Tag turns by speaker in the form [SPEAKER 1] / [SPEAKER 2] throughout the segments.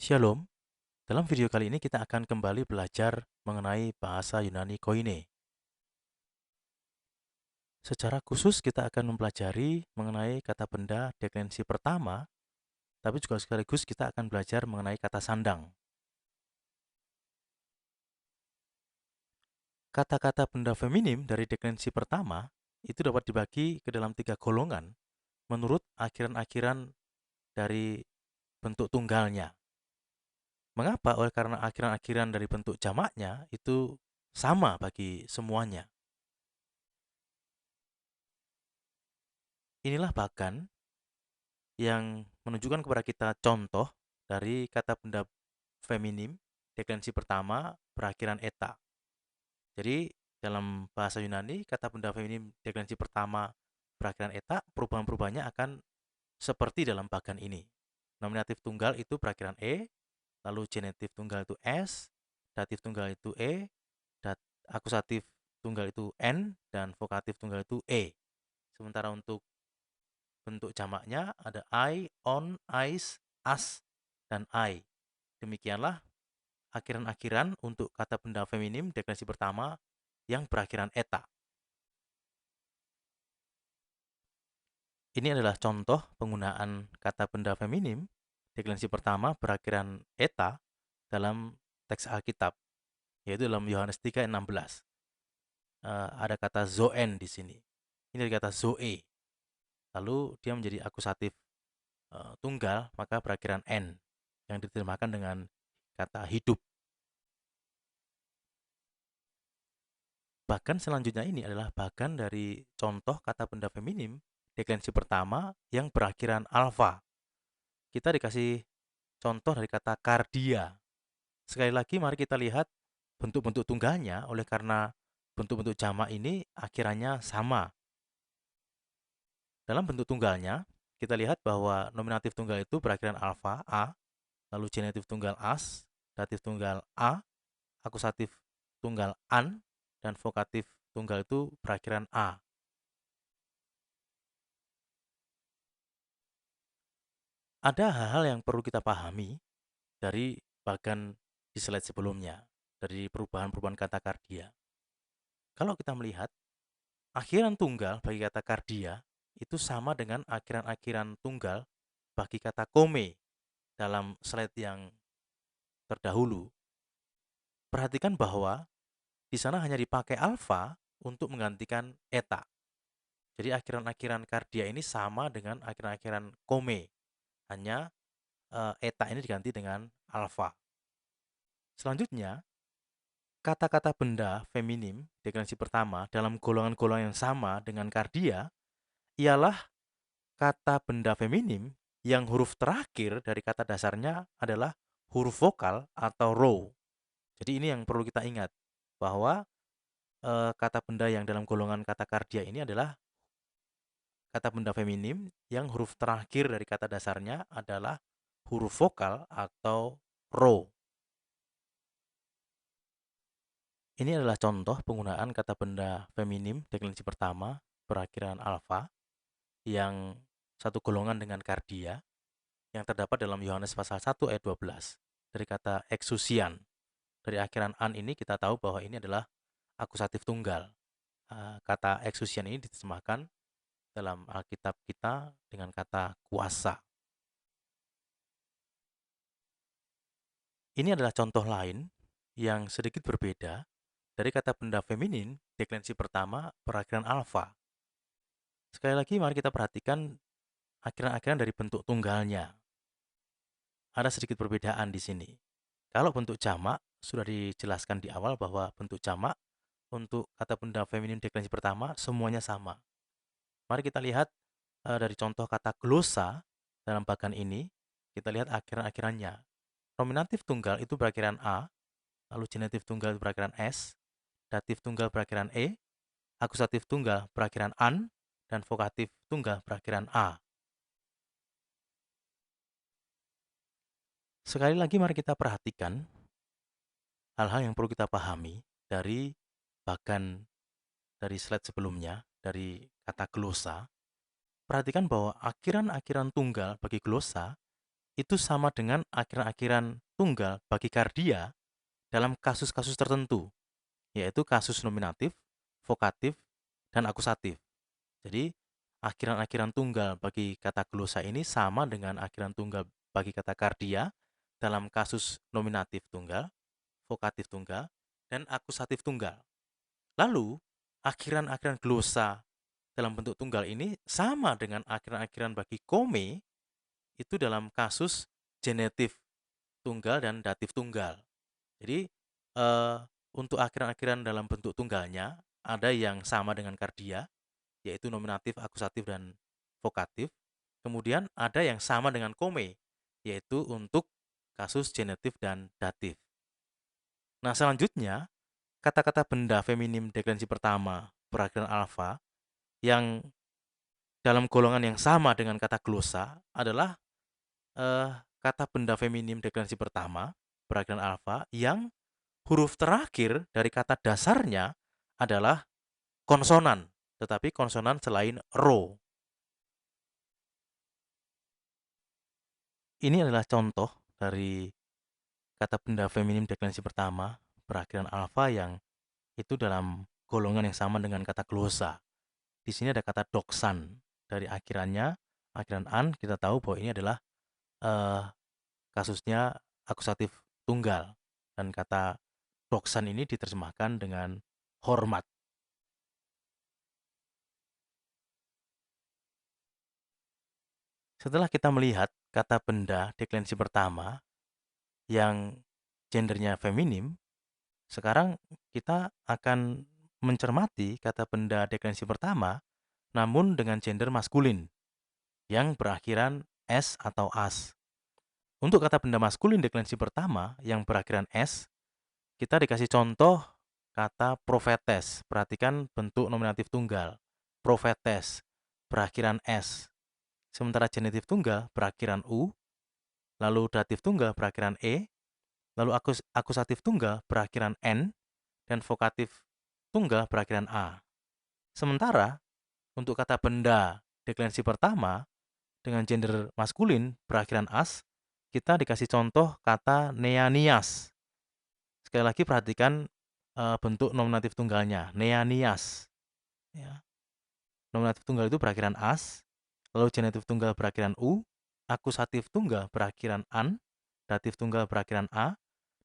[SPEAKER 1] Shalom, dalam video kali ini kita akan kembali belajar mengenai bahasa Yunani Koine. Secara khusus kita akan mempelajari mengenai kata benda deklensi pertama, tapi juga sekaligus kita akan belajar mengenai kata sandang. Kata-kata benda feminim dari deklensi pertama itu dapat dibagi ke dalam 3 golongan menurut akhiran-akhiran dari bentuk tunggalnya. Mengapa? Oleh karena akhiran-akhiran dari bentuk jamaknya itu sama bagi semuanya. Inilah bahkan yang menunjukkan kepada kita contoh dari kata benda feminim deklensi pertama berakhiran eta. Jadi dalam bahasa Yunani kata benda feminim deklensi pertama berakhiran eta, perubahan-perubahannya akan seperti dalam bagan ini. Nominatif tunggal itu berakhiran e, lalu genitif tunggal itu s, datif tunggal itu e, akusatif tunggal itu n, dan vokatif tunggal itu e. Sementara untuk bentuk jamaknya ada I, on, ice, as, dan I. Demikianlah akhiran-akhiran untuk kata benda feminim deklensi pertama yang berakhiran eta. Ini adalah contoh penggunaan kata benda feminim deklensi pertama berakhiran eta dalam teks Alkitab, yaitu dalam Yohanes 3:16. Ada kata zoen di sini. Ini dari kata zoe. Lalu dia menjadi akusatif tunggal, maka berakhiran n yang diterjemahkan dengan kata hidup. Bahkan selanjutnya ini adalah bagian dari contoh kata benda feminim deklensi pertama yang berakhiran alfa. Kita dikasih contoh dari kata kardia. Sekali lagi mari kita lihat bentuk-bentuk tunggalnya oleh karena bentuk-bentuk jamak ini akhirannya sama. Dalam bentuk tunggalnya, kita lihat bahwa nominatif tunggal itu berakhiran alfa, a, lalu genitif tunggal as, datif tunggal a, akusatif tunggal an, dan vokatif tunggal itu berakhiran a. Ada hal-hal yang perlu kita pahami dari bagian di slide sebelumnya, dari perubahan-perubahan kata kardia. Kalau kita melihat, akhiran tunggal bagi kata kardia itu sama dengan akhiran-akhiran tunggal bagi kata kome dalam slide yang terdahulu. Perhatikan bahwa di sana hanya dipakai alfa untuk menggantikan eta. Jadi akhiran-akhiran kardia ini sama dengan akhiran-akhiran kome. Hanya eta ini diganti dengan alfa. Selanjutnya, kata-kata benda feminim deklensi pertama dalam golongan-golongan yang sama dengan kardia ialah kata benda feminim yang huruf terakhir dari kata dasarnya adalah huruf vokal atau row. Jadi ini yang perlu kita ingat bahwa kata benda yang dalam golongan kata kardia ini adalah kata benda feminim yang huruf terakhir dari kata dasarnya adalah huruf vokal atau row. Ini adalah contoh penggunaan kata benda feminim deklensi pertama berakhiran alfa yang satu golongan dengan kardia yang terdapat dalam Yohanes pasal 1 ayat 12 dari kata exousian. Dari akhiran an ini kita tahu bahwa ini adalah akusatif tunggal. Kata exousian ini diterjemahkan dalam Alkitab kita dengan kata kuasa. Ini adalah contoh lain yang sedikit berbeda dari kata benda feminin deklensi pertama berakhiran alfa. Sekali lagi mari kita perhatikan akhiran-akhiran dari bentuk tunggalnya. Ada sedikit perbedaan di sini. Kalau bentuk jamak sudah dijelaskan di awal bahwa bentuk jamak untuk kata benda feminin deklensi pertama semuanya sama. Mari kita lihat dari contoh kata glosa dalam bagian ini, kita lihat akhiran-akhirannya. Nominatif tunggal itu berakhiran a, lalu genitif tunggal berakhiran s, datif tunggal berakhiran e, akusatif tunggal berakhiran an, dan vokatif tunggal berakhiran a. Sekali lagi mari kita perhatikan hal-hal yang perlu kita pahami dari bagian dari slide sebelumnya, dari kata glosa. Perhatikan bahwa akhiran-akhiran tunggal bagi glosa itu sama dengan akhiran-akhiran tunggal bagi kardia dalam kasus-kasus tertentu, yaitu kasus nominatif, vokatif, dan akusatif. Jadi, akhiran-akhiran tunggal bagi kata glosa ini sama dengan akhiran tunggal bagi kata kardia dalam kasus nominatif tunggal, vokatif tunggal, dan akusatif tunggal. Lalu, akhiran-akhiran glosa dalam bentuk tunggal ini sama dengan akhiran-akhiran bagi kome itu dalam kasus genetif tunggal dan datif tunggal. Jadi, eh, untuk akhiran-akhiran dalam bentuk tunggalnya ada yang sama dengan kardia, yaitu nominatif, akusatif, dan vokatif. Kemudian ada yang sama dengan kome, yaitu untuk kasus genetif dan datif. Nah, selanjutnya, kata-kata benda feminim deklensi pertama berakhiran alfa yang dalam golongan yang sama dengan kata glosa adalah kata benda feminim deklensi pertama berakhiran alfa yang huruf terakhir dari kata dasarnya adalah konsonan, tetapi konsonan selain ro. Ini adalah contoh dari kata benda feminim deklensi pertama berakhiran alfa yang itu dalam golongan yang sama dengan kata glosa. Di sini ada kata doksan dari akhirannya, akhiran an, kita tahu bahwa ini adalah eh, kasusnya akusatif tunggal dan kata doksan ini diterjemahkan dengan hormat. Setelah kita melihat kata benda deklensi pertama yang gendernya feminim, sekarang kita akan mencermati kata benda deklensi pertama namun dengan gender maskulin yang berakhiran s atau as. Untuk kata benda maskulin deklensi pertama yang berakhiran s, kita dikasih contoh kata prophetes. Perhatikan bentuk nominatif tunggal. Prophetes berakhiran s. Sementara genitif tunggal berakhiran u, lalu datif tunggal berakhiran e, lalu akusatif tunggal berakhiran n, dan vokatif tunggal berakhiran a. Sementara untuk kata benda deklensi pertama dengan gender maskulin berakhiran as, kita dikasih contoh kata neanias. Sekali lagi perhatikan bentuk nominatif tunggalnya, neanias. Ya. Nominatif tunggal itu berakhiran as, lalu genitif tunggal berakhiran u, akusatif tunggal berakhiran an, datif tunggal berakhiran a,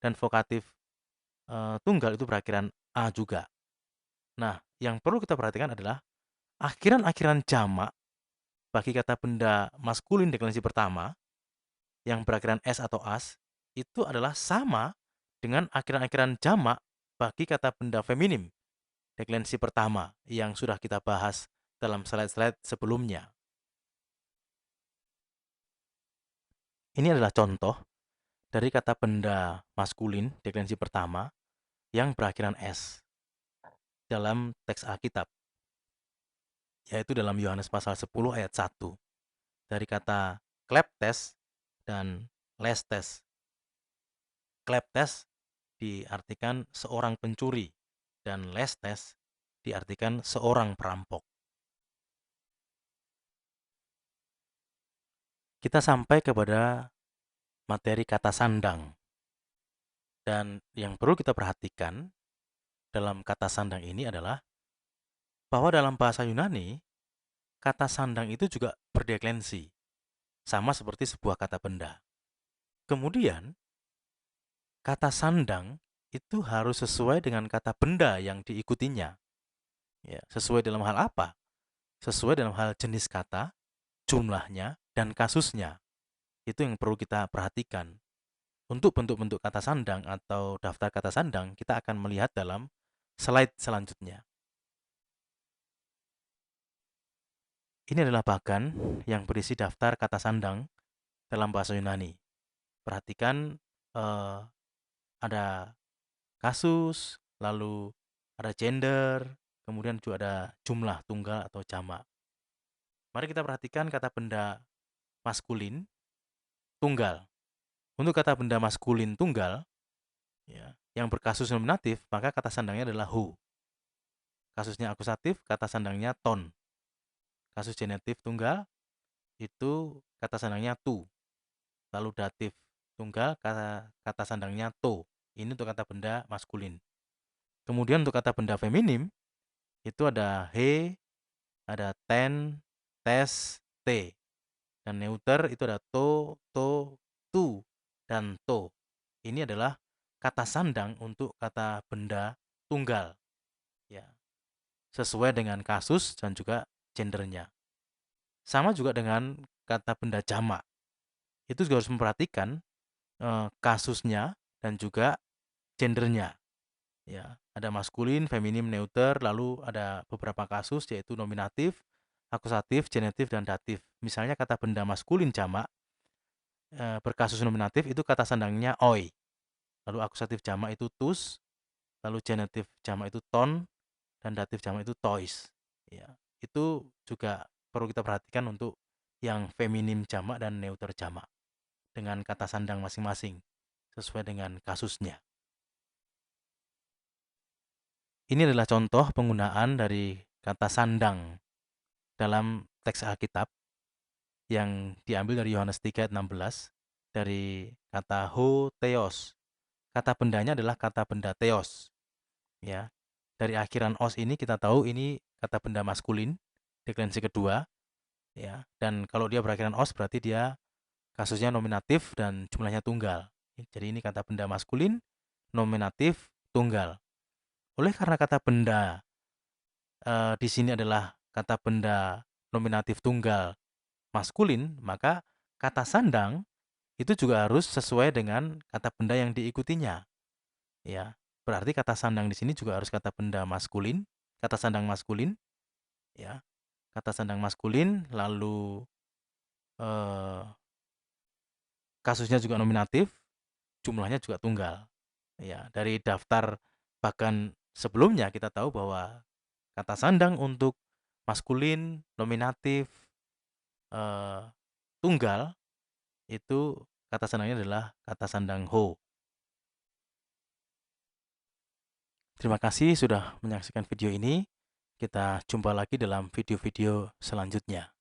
[SPEAKER 1] dan vokatif tunggal itu berakhiran a juga. Nah, yang perlu kita perhatikan adalah akhiran-akhiran jamak bagi kata benda maskulin deklensi pertama yang berakhiran s atau as itu adalah sama dengan akhiran-akhiran jamak bagi kata benda feminim deklensi pertama yang sudah kita bahas dalam slide-slide sebelumnya. Ini adalah contoh dari kata benda maskulin deklensi pertama yang berakhiran s dalam teks Alkitab, yaitu dalam Yohanes pasal 10 ayat 1. Dari kata kleptes dan lestes. Kleptes diartikan seorang pencuri dan lestes diartikan seorang perampok. Kita sampai kepada materi kata sandang. Dan yang perlu kita perhatikan dalam kata sandang ini adalah bahwa dalam bahasa Yunani, kata sandang itu juga berdeklensi, sama seperti sebuah kata benda. Kemudian, kata sandang itu harus sesuai dengan kata benda yang diikutinya. Ya, sesuai dalam hal apa? Sesuai dalam hal jenis kata, jumlahnya, dan kasusnya. Itu yang perlu kita perhatikan. Untuk bentuk-bentuk kata sandang atau daftar kata sandang, kita akan melihat dalam slide selanjutnya. Ini adalah bagan yang berisi daftar kata sandang dalam bahasa Yunani. Perhatikan ada kasus, lalu ada gender, kemudian juga ada jumlah tunggal atau jamak. Mari kita perhatikan kata benda maskulin tunggal. Untuk kata benda maskulin tunggal, ya, yang berkasus nominatif, maka kata sandangnya adalah who. Kasusnya akusatif, kata sandangnya ton. Kasus genitif tunggal, itu kata sandangnya tu. lalu datif tunggal, kata sandangnya to. Ini untuk kata benda maskulin. Kemudian untuk kata benda feminim, itu ada he, ada ten, tes, te. Dan neuter itu ada to, tu, dan to. Ini adalah kata sandang untuk kata benda tunggal. Ya, sesuai dengan kasus dan juga gendernya. Sama juga dengan kata benda jamak. Itu juga harus memperhatikan kasusnya dan juga gendernya. Ya, ada maskulin, feminim, neuter, lalu ada beberapa kasus yaitu nominatif, akusatif, genetif, dan datif. Misalnya kata benda maskulin jamak berkasus nominatif itu kata sandangnya oi. Lalu akusatif jamak itu tus, lalu genetif jamak itu ton, dan datif jamak itu toys. Ya, itu juga perlu kita perhatikan untuk yang feminim jamak dan neuter jamak dengan kata sandang masing-masing sesuai dengan kasusnya. Ini adalah contoh penggunaan dari kata sandang dalam teks Alkitab yang diambil dari Yohanes 3 ayat 16 dari kata ho theos. Kata bendanya adalah kata benda theos. Ya. Dari akhiran os ini kita tahu ini kata benda maskulin, deklensi kedua, ya. Dan kalau dia berakhiran os berarti dia kasusnya nominatif dan jumlahnya tunggal. Jadi ini kata benda maskulin, nominatif, tunggal. Oleh karena kata benda di sini adalah kata benda nominatif tunggal maskulin, maka kata sandang itu juga harus sesuai dengan kata benda yang diikutinya. Ya, berarti kata sandang di sini juga harus kata benda maskulin, kata sandang maskulin, ya, kata sandang maskulin, lalu eh, kasusnya juga nominatif, jumlahnya juga tunggal. Ya, dari daftar bahkan sebelumnya kita tahu bahwa kata sandang untuk maskulin, nominatif, eh, tunggal itu kata sandangnya adalah kata sandang ho. Terima kasih sudah menyaksikan video ini. Kita jumpa lagi dalam video-video selanjutnya.